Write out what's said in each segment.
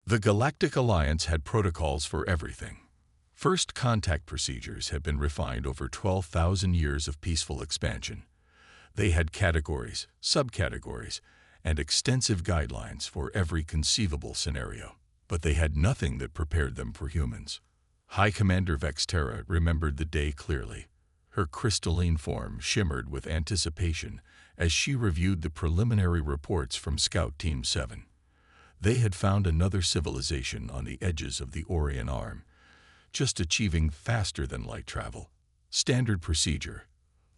The Galactic Alliance had protocols for everything. First contact procedures had been refined over 12,000 years of peaceful expansion. They had categories, subcategories, and extensive guidelines for every conceivable scenario. But they had nothing that prepared them for humans. High Commander Vexterra remembered the day clearly. Her crystalline form shimmered with anticipation as she reviewed the preliminary reports from Scout Team 7. They had found another civilization on the edges of the Orion Arm, just achieving faster-than-light travel. Standard procedure: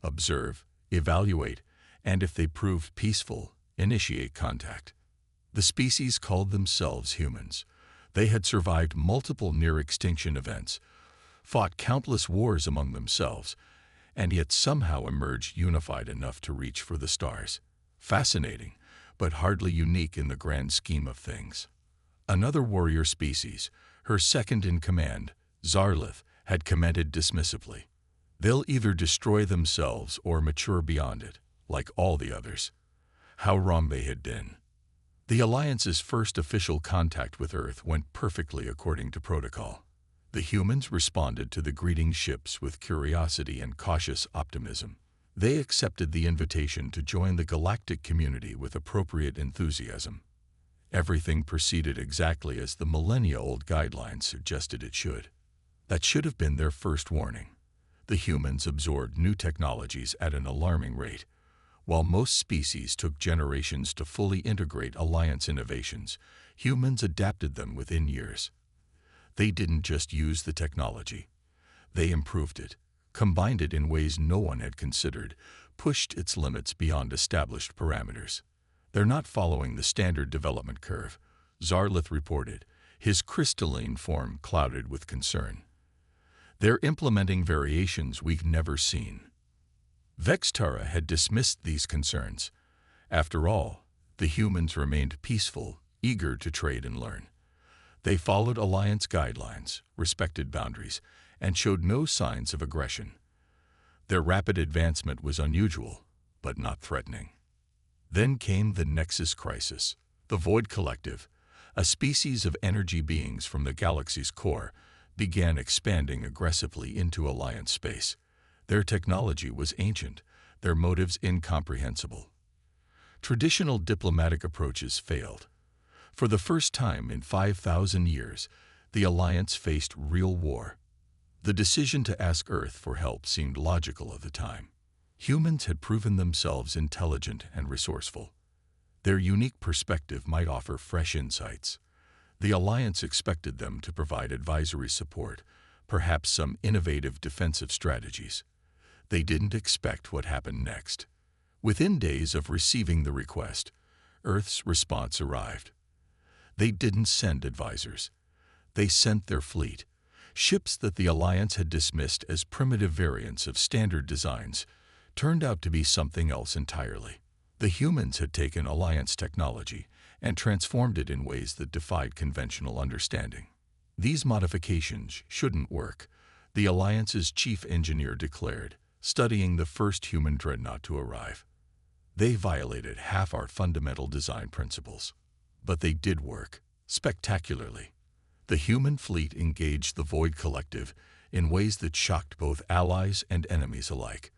observe, evaluate, and if they proved peaceful, initiate contact. The species called themselves humans. They had survived multiple near-extinction events, fought countless wars among themselves, and yet somehow emerged unified enough to reach for the stars. Fascinating, but hardly unique in the grand scheme of things. Another warrior species, her second in command, Zarlith, had commented dismissively. They'll either destroy themselves or mature beyond it, like all the others. How wrong they had been. The Alliance's first official contact with Earth went perfectly according to protocol. The humans responded to the greeting ships with curiosity and cautious optimism. They accepted the invitation to join the galactic community with appropriate enthusiasm. Everything proceeded exactly as the millennia-old guidelines suggested it should. That should have been their first warning. The humans absorbed new technologies at an alarming rate. While most species took generations to fully integrate Alliance innovations, humans adapted them within years. They didn't just use the technology. They improved it, combined it in ways no one had considered, pushed its limits beyond established parameters. They're not following the standard development curve, Zarlith reported, his crystalline form clouded with concern. They're implementing variations we've never seen. Vexterra had dismissed these concerns. After all, the humans remained peaceful, eager to trade and learn. They followed Alliance guidelines, respected boundaries, and showed no signs of aggression. Their rapid advancement was unusual, but not threatening. Then came the Nexus Crisis. The Void Collective, a species of energy beings from the galaxy's core, began expanding aggressively into Alliance space. Their technology was ancient, their motives incomprehensible. Traditional diplomatic approaches failed. For the first time in 5,000 years, the Alliance faced real war. The decision to ask Earth for help seemed logical at the time. Humans had proven themselves intelligent and resourceful. Their unique perspective might offer fresh insights. The Alliance expected them to provide advisory support, perhaps some innovative defensive strategies. They didn't expect what happened next. Within days of receiving the request, Earth's response arrived. They didn't send advisors. They sent their fleet. Ships that the Alliance had dismissed as primitive variants of standard designs turned out to be something else entirely. The humans had taken Alliance technology and transformed it in ways that defied conventional understanding. These modifications shouldn't work, the Alliance's chief engineer declared, studying the first human dreadnought to arrive. They violated half our fundamental design principles. But they did work, spectacularly. The human fleet engaged the Void Collective in ways that shocked both allies and enemies alike.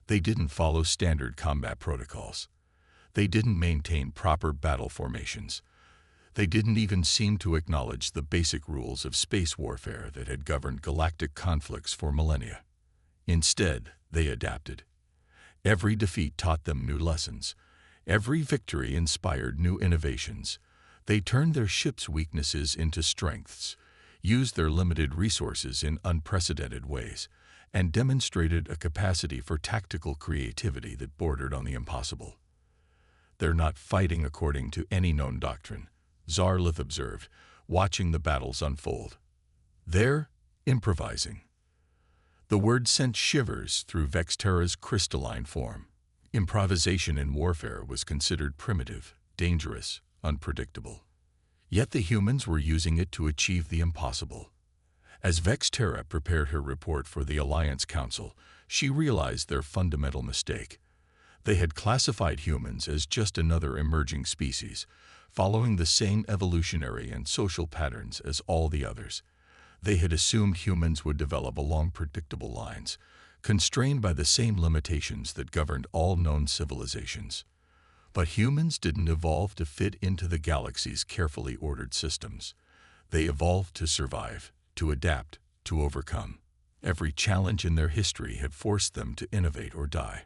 They didn't follow standard combat protocols. They didn't maintain proper battle formations. They didn't even seem to acknowledge the basic rules of space warfare that had governed galactic conflicts for millennia. Instead, they adapted. Every defeat taught them new lessons. Every victory inspired new innovations. They turned their ships' weaknesses into strengths, used their limited resources in unprecedented ways, and demonstrated a capacity for tactical creativity that bordered on the impossible. They're not fighting according to any known doctrine, Zarlith observed, watching the battles unfold. They're improvising. The word sent shivers through Vexterra's crystalline form. Improvisation in warfare was considered primitive, dangerous, unpredictable. Yet the humans were using it to achieve the impossible. As Vexterra prepared her report for the Alliance Council, she realized their fundamental mistake. They had classified humans as just another emerging species, following the same evolutionary and social patterns as all the others. They had assumed humans would develop along predictable lines, constrained by the same limitations that governed all known civilizations. But humans didn't evolve to fit into the galaxy's carefully ordered systems. They evolved to survive, to adapt, to overcome. Every challenge in their history had forced them to innovate or die.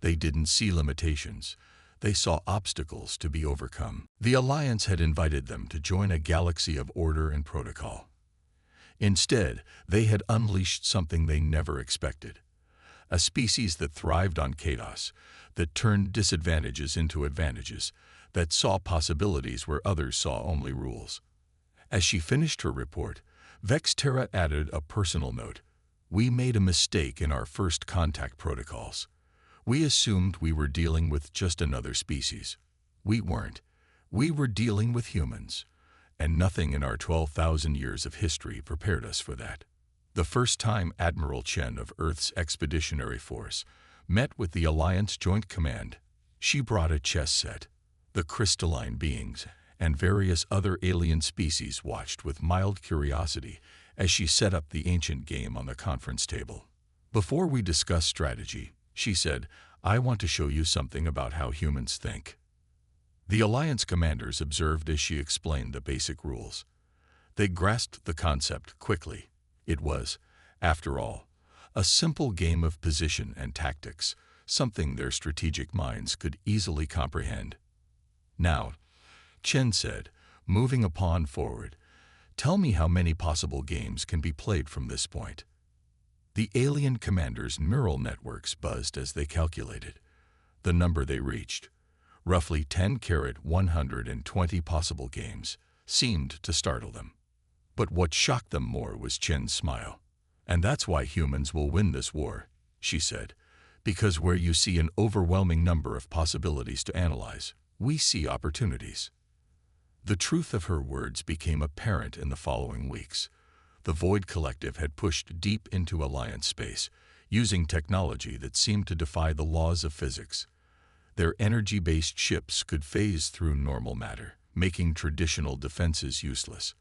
They didn't see limitations. They saw obstacles to be overcome. The Alliance had invited them to join a galaxy of order and protocol. Instead, they had unleashed something they never expected. A species that thrived on chaos, that turned disadvantages into advantages, that saw possibilities where others saw only rules. As she finished her report, Vexterra added a personal note. "We made a mistake in our first contact protocols. We assumed we were dealing with just another species. We weren't. We were dealing with humans. And nothing in our 12,000 years of history prepared us for that." The first time Admiral Chen of Earth's Expeditionary Force met with the Alliance Joint Command, she brought a chess set. The crystalline beings and various other alien species watched with mild curiosity as she set up the ancient game on the conference table. "Before we discuss strategy," she said, "I want to show you something about how humans think." The Alliance commanders observed as she explained the basic rules. They grasped the concept quickly. It was, after all, a simple game of position and tactics, something their strategic minds could easily comprehend. "Now," Chen said, moving a pawn forward, "tell me how many possible games can be played from this point." The alien commanders' neural networks buzzed as they calculated. The number they reached, roughly 10-120 possible games, seemed to startle them. But what shocked them more was Chen's smile. "And that's why humans will win this war," she said, "because where you see an overwhelming number of possibilities to analyze, we see opportunities." The truth of her words became apparent in the following weeks. The Void Collective had pushed deep into Alliance space, using technology that seemed to defy the laws of physics. Their energy-based ships could phase through normal matter, making traditional defenses useless.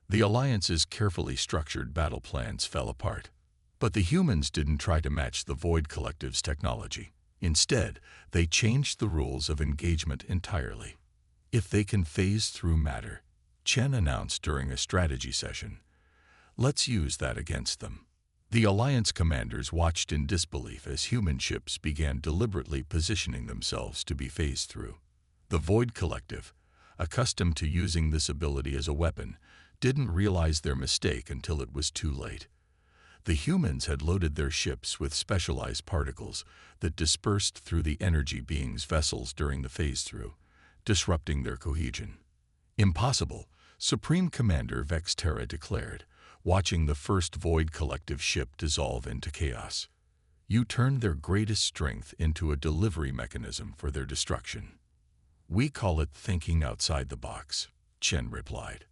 The Alliance's carefully structured battle plans fell apart. But the humans didn't try to match the Void Collective's technology. Instead, they changed the rules of engagement entirely. "If they can phase through matter," Chen announced during a strategy session, "let's use that against them." The Alliance commanders watched in disbelief as human ships began deliberately positioning themselves to be phased through. The Void Collective, accustomed to using this ability as a weapon, didn't realize their mistake until it was too late. The humans had loaded their ships with specialized particles that dispersed through the energy beings' vessels during the phase-through, disrupting their cohesion. "Impossible," Supreme Commander Vexterra declared, watching the first Void Collective ship dissolve into chaos. "You turned their greatest strength into a delivery mechanism for their destruction." "We call it thinking outside the box," Chen replied.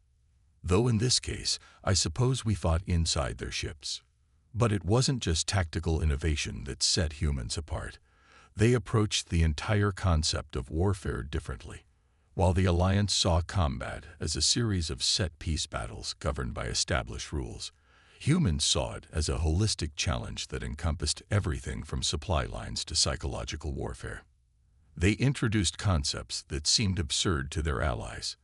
"Though in this case, I suppose we fought inside their ships." But it wasn't just tactical innovation that set humans apart. They approached the entire concept of warfare differently. While the Alliance saw combat as a series of set-piece battles governed by established rules, humans saw it as a holistic challenge that encompassed everything from supply lines to psychological warfare. They introduced concepts that seemed absurd to their allies.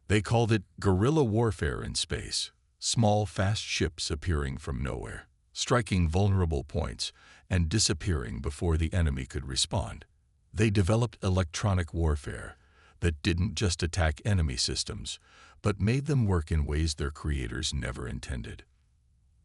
They called it guerrilla warfare in space, small, fast ships appearing from nowhere, striking vulnerable points and disappearing before the enemy could respond. They developed electronic warfare that didn't just attack enemy systems, but made them work in ways their creators never intended.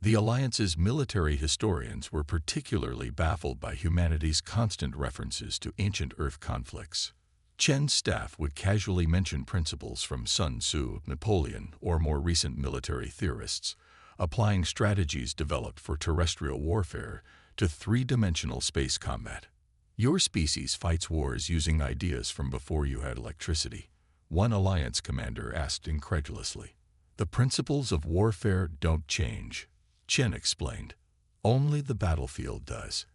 The Alliance's military historians were particularly baffled by humanity's constant references to ancient Earth conflicts. Chen's staff would casually mention principles from Sun Tzu, Napoleon, or more recent military theorists, applying strategies developed for terrestrial warfare to three-dimensional space combat. "Your species fights wars using ideas from before you had electricity," one Alliance commander asked incredulously. "The principles of warfare don't change," Chen explained. "Only the battlefield does.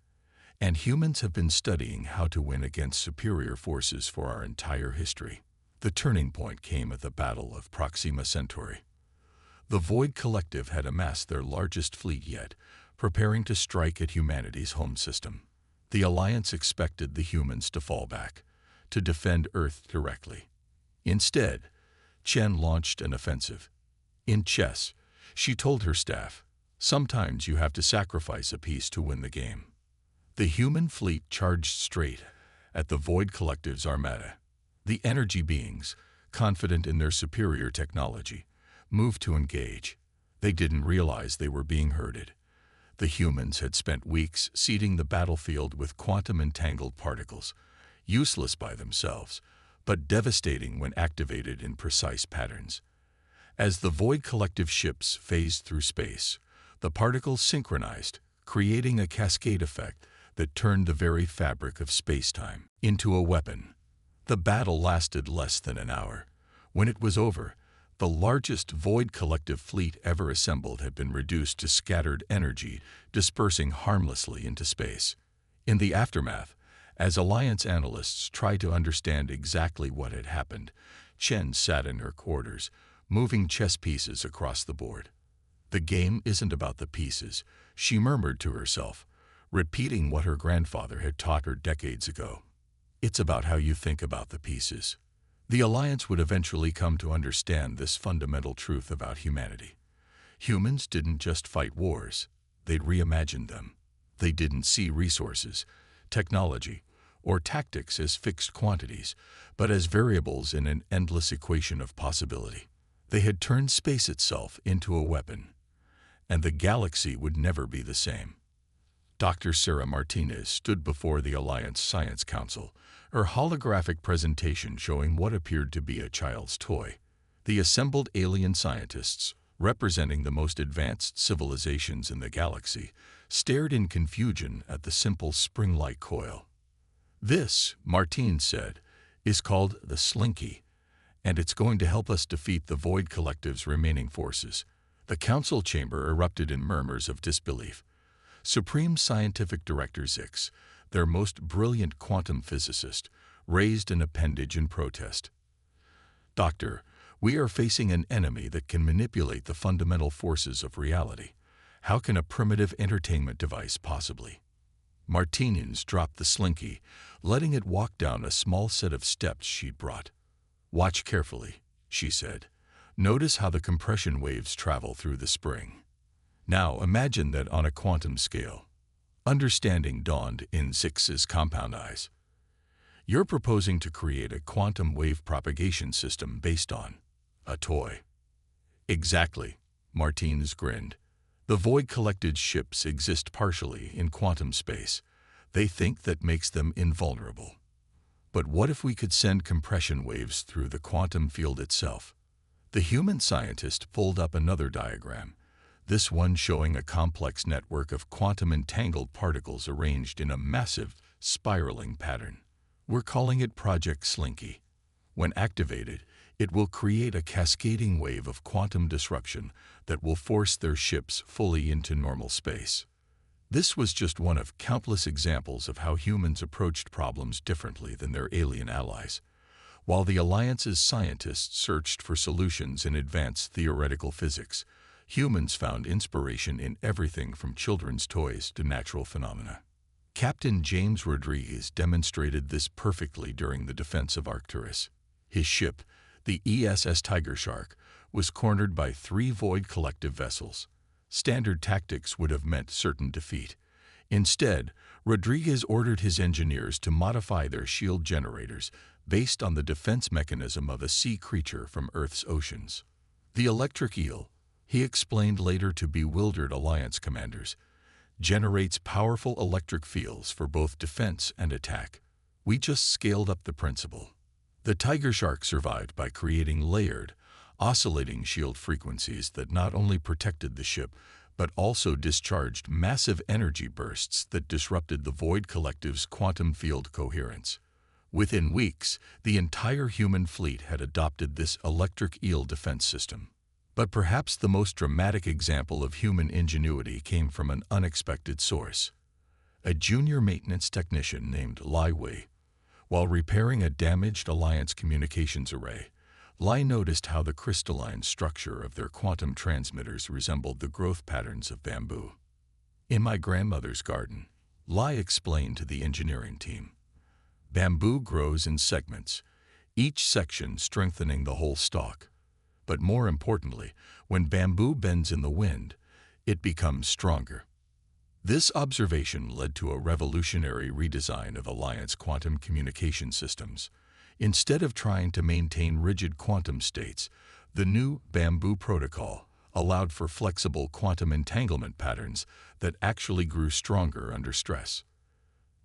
And humans have been studying how to win against superior forces for our entire history. The turning point came at the Battle of Proxima Centauri. The Void Collective had amassed their largest fleet yet, preparing to strike at humanity's home system. The Alliance expected the humans to fall back, to defend Earth directly. Instead, Chen launched an offensive. In chess, she told her staff, "Sometimes you have to sacrifice a piece to win the game." The human fleet charged straight at the Void Collective's armada. The energy beings, confident in their superior technology, moved to engage. They didn't realize they were being herded. The humans had spent weeks seeding the battlefield with quantum-entangled particles, useless by themselves, but devastating when activated in precise patterns. As the Void Collective ships phased through space, the particles synchronized, creating a cascade effect that turned the very fabric of space-time into a weapon. The battle lasted less than an hour. When it was over, the largest Void Collective fleet ever assembled had been reduced to scattered energy, dispersing harmlessly into space. In the aftermath, as Alliance analysts tried to understand exactly what had happened, Chen sat in her quarters, moving chess pieces across the board. "The game isn't about the pieces," she murmured to herself, repeating what her grandfather had taught her decades ago. "It's about how you think about the pieces." The Alliance would eventually come to understand this fundamental truth about humanity. Humans didn't just fight wars, they'd reimagined them. They didn't see resources, technology, or tactics as fixed quantities, but as variables in an endless equation of possibility. They had turned space itself into a weapon, and the galaxy would never be the same. Dr. Sarah Martinez stood before the Alliance Science Council, her holographic presentation showing what appeared to be a child's toy. The assembled alien scientists, representing the most advanced civilizations in the galaxy, stared in confusion at the simple spring-like coil. "This," Martine said, "is called the Slinky, and it's going to help us defeat the Void Collective's remaining forces." The council chamber erupted in murmurs of disbelief. Supreme Scientific Director Zix, their most brilliant quantum physicist, raised an appendage in protest. "Doctor, we are facing an enemy that can manipulate the fundamental forces of reality. How can a primitive entertainment device possibly?" Martinez dropped the Slinky, letting it walk down a small set of steps she'd brought. "Watch carefully," she said. "Notice how the compression waves travel through the spring." Now imagine that on a quantum scale. Understanding dawned in Zix's compound eyes. "You're proposing to create a quantum wave propagation system based on a toy." "Exactly," Martinez grinned. "The Void Collected ships exist partially in quantum space. They think that makes them invulnerable. But what if we could send compression waves through the quantum field itself?" The human scientist pulled up another diagram, this one showing a complex network of quantum-entangled particles arranged in a massive, spiraling pattern. "We're calling it Project Slinky. When activated, it will create a cascading wave of quantum disruption that will force their ships fully into normal space." This was just one of countless examples of how humans approached problems differently than their alien allies. While the Alliance's scientists searched for solutions in advanced theoretical physics, humans found inspiration in everything from children's toys to natural phenomena. Captain James Rodriguez demonstrated this perfectly during the defense of Arcturus. His ship, the ESS Tiger Shark, was cornered by 3 Void Collective vessels. Standard tactics would have meant certain defeat. Instead, Rodriguez ordered his engineers to modify their shield generators based on the defense mechanism of a sea creature from Earth's oceans. The electric eel, he explained later to bewildered Alliance commanders, generates powerful electric fields for both defense and attack. We just scaled up the principle. The Tiger Shark survived by creating layered, oscillating shield frequencies that not only protected the ship, but also discharged massive energy bursts that disrupted the Void Collective's quantum field coherence. Within weeks, the entire human fleet had adopted this electric eel defense system. But perhaps the most dramatic example of human ingenuity came from an unexpected source. A junior maintenance technician named Lai Wei While repairing a damaged Alliance communications array, Lai noticed how the crystalline structure of their quantum transmitters resembled the growth patterns of bamboo. In my grandmother's garden, Lai explained to the engineering team, bamboo grows in segments, each section strengthening the whole stalk. But more importantly, when bamboo bends in the wind, it becomes stronger. This observation led to a revolutionary redesign of Alliance quantum communication systems. Instead of trying to maintain rigid quantum states, the new bamboo protocol allowed for flexible quantum entanglement patterns that actually grew stronger under stress.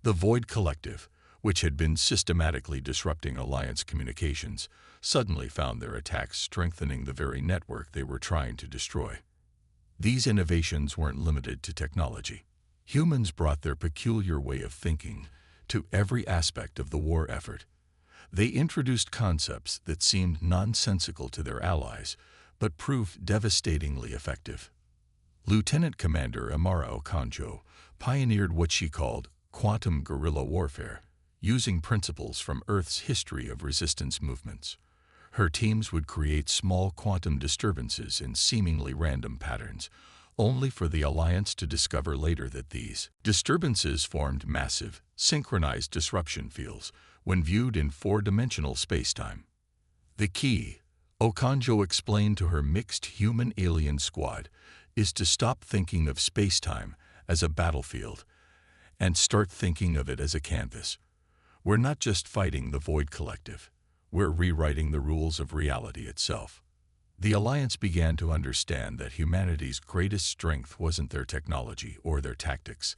The Void Collective, which had been systematically disrupting Alliance communications, suddenly found their attacks strengthening the very network they were trying to destroy. These innovations weren't limited to technology. Humans brought their peculiar way of thinking to every aspect of the war effort. They introduced concepts that seemed nonsensical to their allies, but proved devastatingly effective. Lieutenant Commander Amara Okonjo pioneered what she called quantum guerrilla warfare, using principles from Earth's history of resistance movements. Her teams would create small quantum disturbances in seemingly random patterns, only for the Alliance to discover later that these disturbances formed massive, synchronized disruption fields when viewed in four-dimensional spacetime. The key, Okonjo explained to her mixed human-alien squad, is to stop thinking of spacetime as a battlefield and start thinking of it as a canvas. We're not just fighting the Void Collective, we're rewriting the rules of reality itself. The Alliance began to understand that humanity's greatest strength wasn't their technology or their tactics.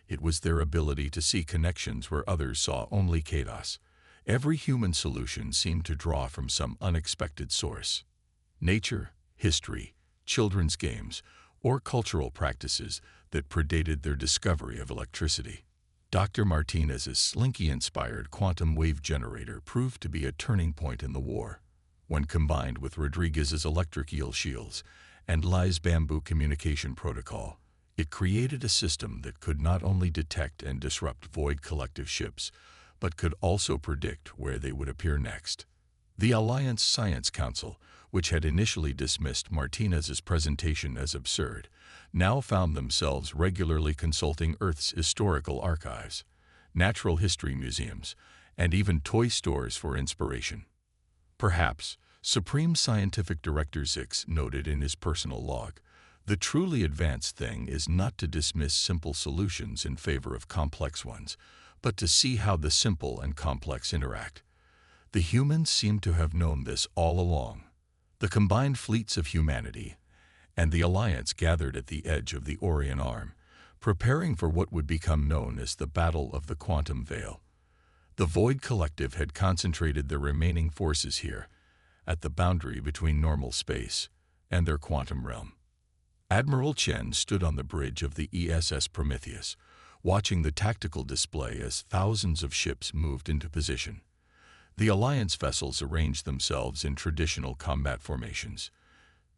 It was their ability to see connections where others saw only chaos. Every human solution seemed to draw from some unexpected source. Nature, history, children's games, or cultural practices that predated their discovery of electricity. Dr. Martinez's Slinky-inspired quantum wave generator proved to be a turning point in the war. When combined with Rodriguez's electric eel shields and Lai's bamboo communication protocol, it created a system that could not only detect and disrupt Void Collective ships, but could also predict where they would appear next. The Alliance Science Council, which had initially dismissed Martinez's presentation as absurd, now found themselves regularly consulting Earth's historical archives, natural history museums, and even toy stores for inspiration. Perhaps, Supreme Scientific Director Zix noted in his personal log, the truly advanced thing is not to dismiss simple solutions in favor of complex ones, but to see how the simple and complex interact. The humans seem to have known this all along. The combined fleets of humanity and the Alliance gathered at the edge of the Orion Arm, preparing for what would become known as the Battle of the Quantum Veil. The Void Collective had concentrated their remaining forces here, at the boundary between normal space and their quantum realm. Admiral Chen stood on the bridge of the ESS Prometheus, watching the tactical display as thousands of ships moved into position. The Alliance vessels arranged themselves in traditional combat formations,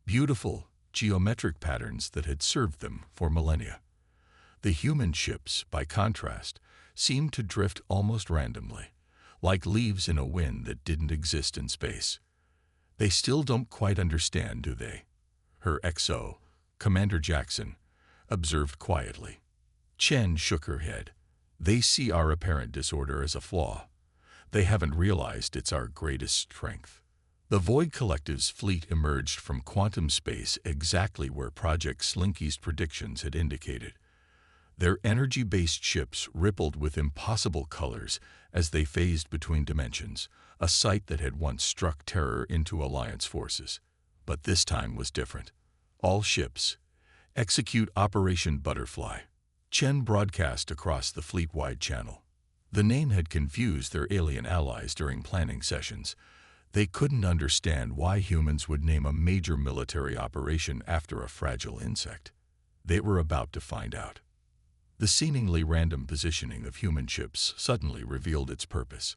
beautiful, geometric patterns that had served them for millennia. The human ships, by contrast, seemed to drift almost randomly, like leaves in a wind that didn't exist in space. They still don't quite understand, do they? Her XO, Commander Jackson, observed quietly. Chen shook her head. They see our apparent disorder as a flaw. They haven't realized it's our greatest strength. The Void Collective's fleet emerged from quantum space exactly where Project Slinky's predictions had indicated. Their energy-based ships rippled with impossible colors as they phased between dimensions, a sight that had once struck terror into Alliance forces. But this time was different. All ships, execute Operation Butterfly. Chen broadcast across the fleet-wide channel. The name had confused their alien allies during planning sessions. They couldn't understand why humans would name a major military operation after a fragile insect. They were about to find out. The seemingly random positioning of human ships suddenly revealed its purpose.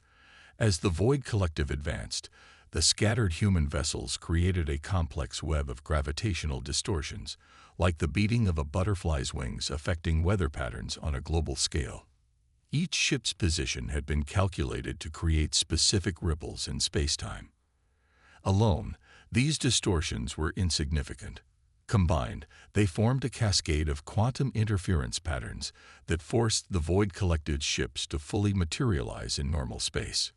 As the Void Collective advanced, the scattered human vessels created a complex web of gravitational distortions, like the beating of a butterfly's wings affecting weather patterns on a global scale. Each ship's position had been calculated to create specific ripples in spacetime. Alone, these distortions were insignificant. Combined, they formed a cascade of quantum interference patterns that forced the Void Collective's ships to fully materialize in normal space.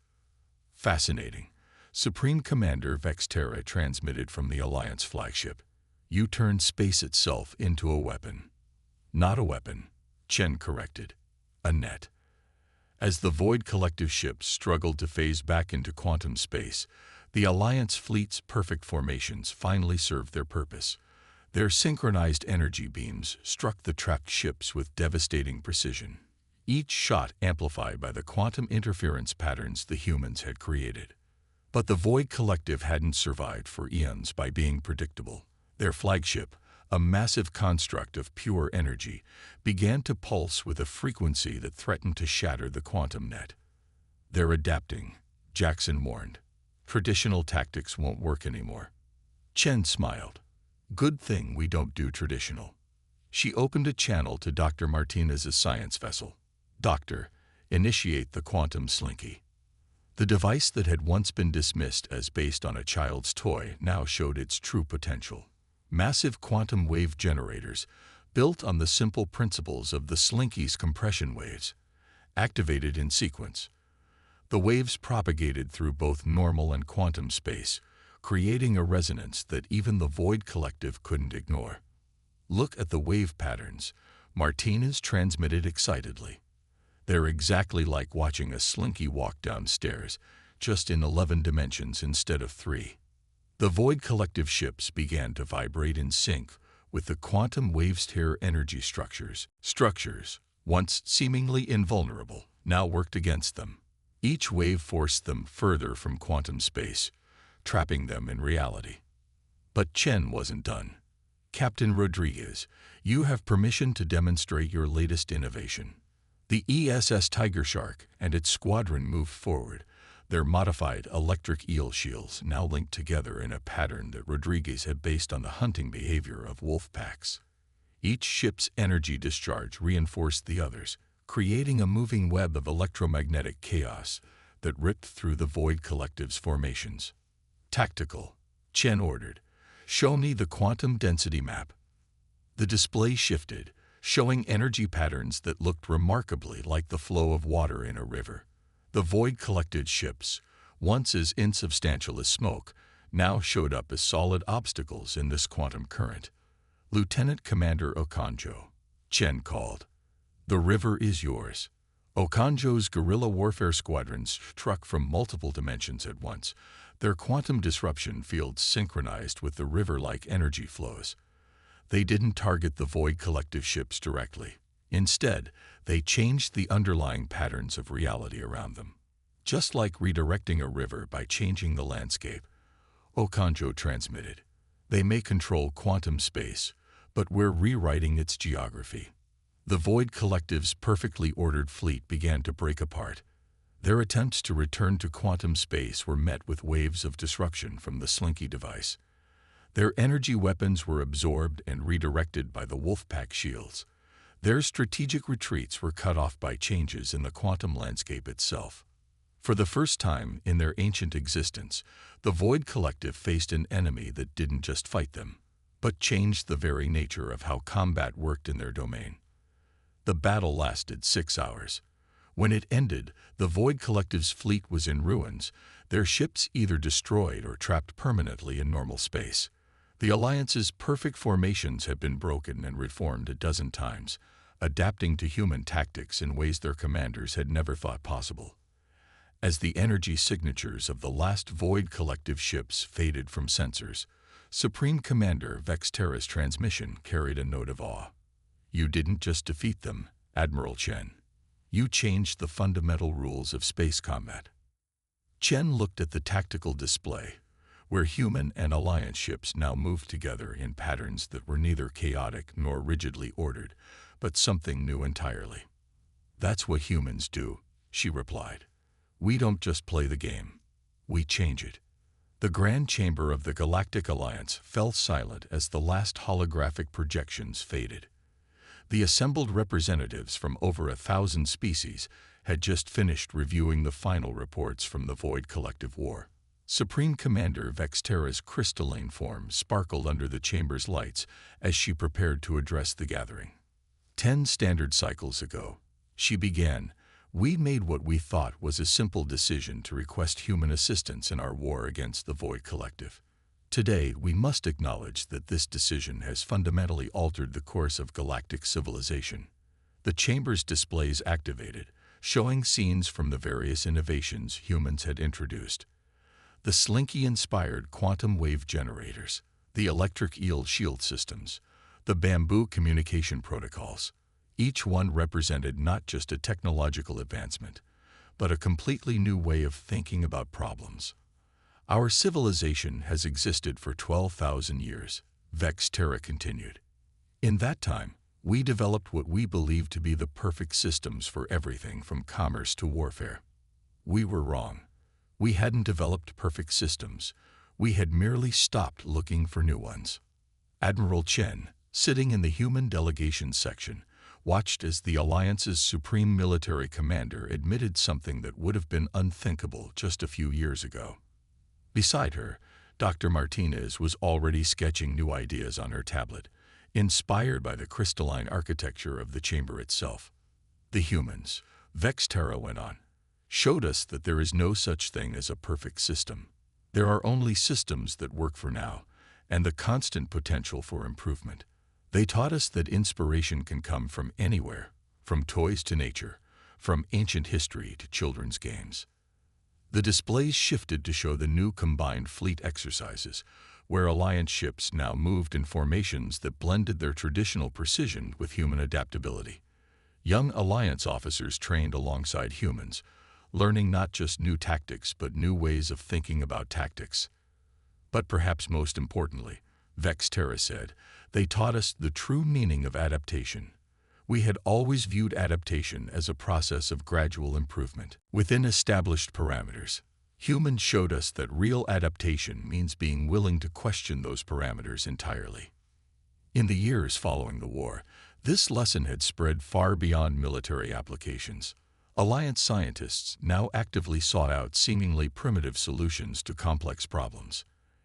Fascinating. Supreme Commander Vexterra transmitted from the Alliance flagship. You turned space itself into a weapon. Not a weapon, Chen corrected. A net. As the Void Collective ships struggled to phase back into quantum space, the Alliance fleet's perfect formations finally served their purpose. Their synchronized energy beams struck the trapped ships with devastating precision, each shot amplified by the quantum interference patterns the humans had created. But the Void Collective hadn't survived for eons by being predictable. Their flagship, a massive construct of pure energy, began to pulse with a frequency that threatened to shatter the quantum net. They're adapting, Jackson warned. Traditional tactics won't work anymore. Chen smiled. Good thing we don't do traditional. She opened a channel to Dr. Martinez's science vessel. Doctor, initiate the quantum slinky. The device that had once been dismissed as based on a child's toy now showed its true potential. Massive quantum wave generators, built on the simple principles of the slinky's compression waves, activated in sequence. The waves propagated through both normal and quantum space, creating a resonance that even the Void Collective couldn't ignore. Look at the wave patterns, Martinez transmitted excitedly. They're exactly like watching a slinky walk downstairs, just in 11 dimensions instead of 3. The Void Collective ships began to vibrate in sync with the quantum wave's energy structures. Structures, once seemingly invulnerable, now worked against them. Each wave forced them further from quantum space, trapping them in reality. But Chen wasn't done. Captain Rodriguez, you have permission to demonstrate your latest innovation. The ESS Tiger Shark and its squadron moved forward, their modified electric eel shields now linked together in a pattern that Rodriguez had based on the hunting behavior of wolf packs. Each ship's energy discharge reinforced the others, creating a moving web of electromagnetic chaos that ripped through the Void Collective's formations. Tactical, Chen ordered. Show me the quantum density map. The display shifted, showing energy patterns that looked remarkably like the flow of water in a river. The Void Collected ships, once as insubstantial as smoke, now showed up as solid obstacles in this quantum current. Lieutenant Commander Okonjo, Chen called. The river is yours. Okonjo's guerrilla warfare squadrons struck from multiple dimensions at once, their quantum disruption fields synchronized with the river-like energy flows. They didn't target the Void Collective ships directly. Instead, they changed the underlying patterns of reality around them. Just like redirecting a river by changing the landscape, Okonjo transmitted. They may control quantum space, but we're rewriting its geography. The Void Collective's perfectly ordered fleet began to break apart. Their attempts to return to quantum space were met with waves of disruption from the Slinky device. Their energy weapons were absorbed and redirected by the Wolfpack shields. Their strategic retreats were cut off by changes in the quantum landscape itself. For the first time in their ancient existence, the Void Collective faced an enemy that didn't just fight them, but changed the very nature of how combat worked in their domain. The battle lasted 6 hours. When it ended, the Void Collective's fleet was in ruins, their ships either destroyed or trapped permanently in normal space. The Alliance's perfect formations had been broken and reformed a dozen times, adapting to human tactics in ways their commanders had never thought possible. As the energy signatures of the last Void Collective ships faded from sensors, Supreme Commander Vexterra's transmission carried a note of awe. You didn't just defeat them, Admiral Chen. You changed the fundamental rules of space combat. Chen looked at the tactical display, where human and Alliance ships now moved together in patterns that were neither chaotic nor rigidly ordered, but something new entirely. That's what humans do, she replied. We don't just play the game. We change it. The Grand Chamber of the Galactic Alliance fell silent as the last holographic projections faded. The assembled representatives from over 1,000 species had just finished reviewing the final reports from the Void Collective War. Supreme Commander Vexterra's crystalline form sparkled under the chamber's lights as she prepared to address the gathering. 10 standard cycles ago, she began, we made what we thought was a simple decision to request human assistance in our war against the Void Collective. Today, we must acknowledge that this decision has fundamentally altered the course of galactic civilization. The chamber's displays activated, showing scenes from the various innovations humans had introduced. The Slinky-inspired quantum wave generators, the electric eel shield systems, the bamboo communication protocols. Each one represented not just a technological advancement, but a completely new way of thinking about problems. Our civilization has existed for 12,000 years, Vexterra continued. In that time, we developed what we believed to be the perfect systems for everything from commerce to warfare. We were wrong. We hadn't developed perfect systems. We had merely stopped looking for new ones. Admiral Chen, sitting in the human delegation section, watched as the Alliance's supreme military commander admitted something that would have been unthinkable just a few years ago. Beside her, Dr. Martinez was already sketching new ideas on her tablet, inspired by the crystalline architecture of the chamber itself. The humans, Vexterra went on, showed us that there is no such thing as a perfect system. There are only systems that work for now, and the constant potential for improvement. They taught us that inspiration can come from anywhere, from toys to nature, from ancient history to children's games. The displays shifted to show the new combined fleet exercises, where Alliance ships now moved in formations that blended their traditional precision with human adaptability. Young Alliance officers trained alongside humans, learning not just new tactics but new ways of thinking about tactics. But perhaps most importantly, Vexterra said, they taught us the true meaning of adaptation. We had always viewed adaptation as a process of gradual improvement within established parameters. Humans showed us that real adaptation means being willing to question those parameters entirely. In the years following the war, this lesson had spread far beyond military applications. Alliance scientists now actively sought out seemingly primitive solutions to complex problems.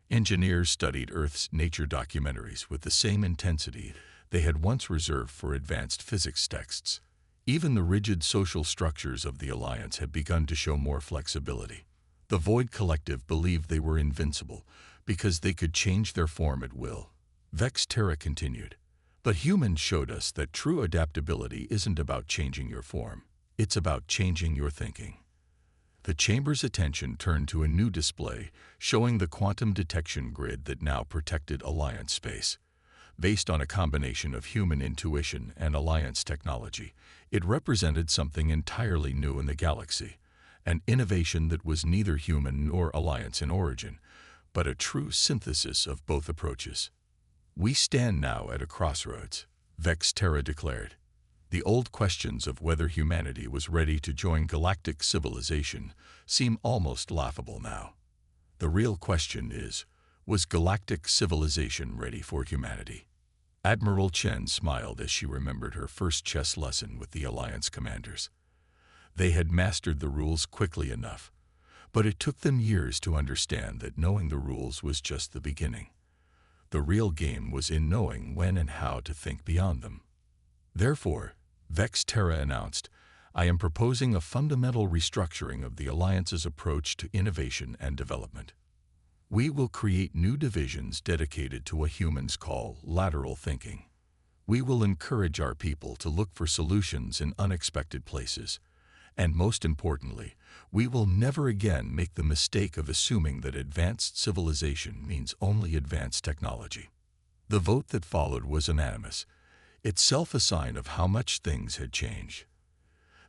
Engineers studied Earth's nature documentaries with the same intensity they had once reserved for advanced physics texts. Even the rigid social structures of the Alliance had begun to show more flexibility. The Void Collective believed they were invincible because they could change their form at will. Vexterra continued, but humans showed us that true adaptability isn't about changing your form. It's about changing your thinking. The chamber's attention turned to a new display showing the quantum detection grid that now protected Alliance space. Based on a combination of human intuition and Alliance technology, it represented something entirely new in the galaxy, an innovation that was neither human nor Alliance in origin, but a true synthesis of both approaches. We stand now at a crossroads, Vexterra declared. The old questions of whether humanity was ready to join galactic civilization seem almost laughable now. The real question is, was galactic civilization ready for humanity? Admiral Chen smiled as she remembered her first chess lesson with the Alliance commanders. They had mastered the rules quickly enough, but it took them years to understand that knowing the rules was just the beginning. The real game was in knowing when and how to think beyond them. Therefore, Vexterra announced, I am proposing a fundamental restructuring of the Alliance's approach to innovation and development. We will create new divisions dedicated to what humans call lateral thinking. We will encourage our people to look for solutions in unexpected places. And most importantly, we will never again make the mistake of assuming that advanced civilization means only advanced technology. The vote that followed was unanimous, itself a sign of how much things had changed.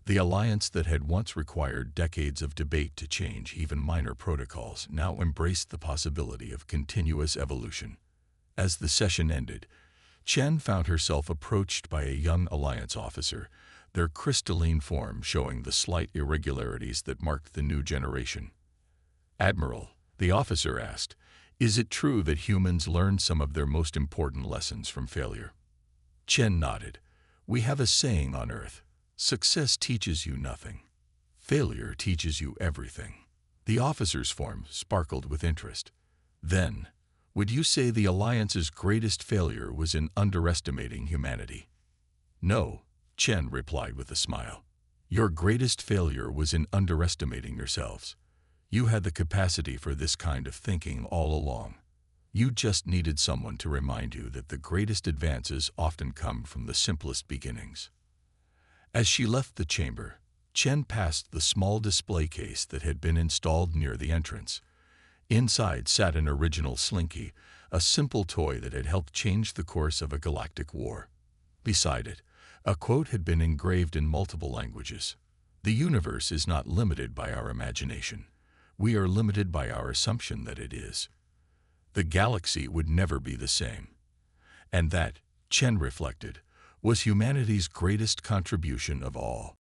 The Alliance that had once required decades of debate to change even minor protocols now embraced the possibility of continuous evolution. As the session ended, Chen found herself approached by a young Alliance officer, their crystalline form showing the slight irregularities that marked the new generation. Admiral, the officer asked, is it true that humans learned some of their most important lessons from failure? Chen nodded. We have a saying on Earth: success teaches you nothing. Failure teaches you everything. The officer's form sparkled with interest. Then, would you say the Alliance's greatest failure was in underestimating humanity? No, Chen replied with a smile. Your greatest failure was in underestimating yourselves. You had the capacity for this kind of thinking all along. You just needed someone to remind you that the greatest advances often come from the simplest beginnings. As she left the chamber, Chen passed the small display case that had been installed near the entrance. Inside sat an original slinky, a simple toy that had helped change the course of a galactic war. Beside it, a quote had been engraved in multiple languages. The universe is not limited by our imagination. We are limited by our assumption that it is. The galaxy would never be the same. And that, Chen reflected, was humanity's greatest contribution of all.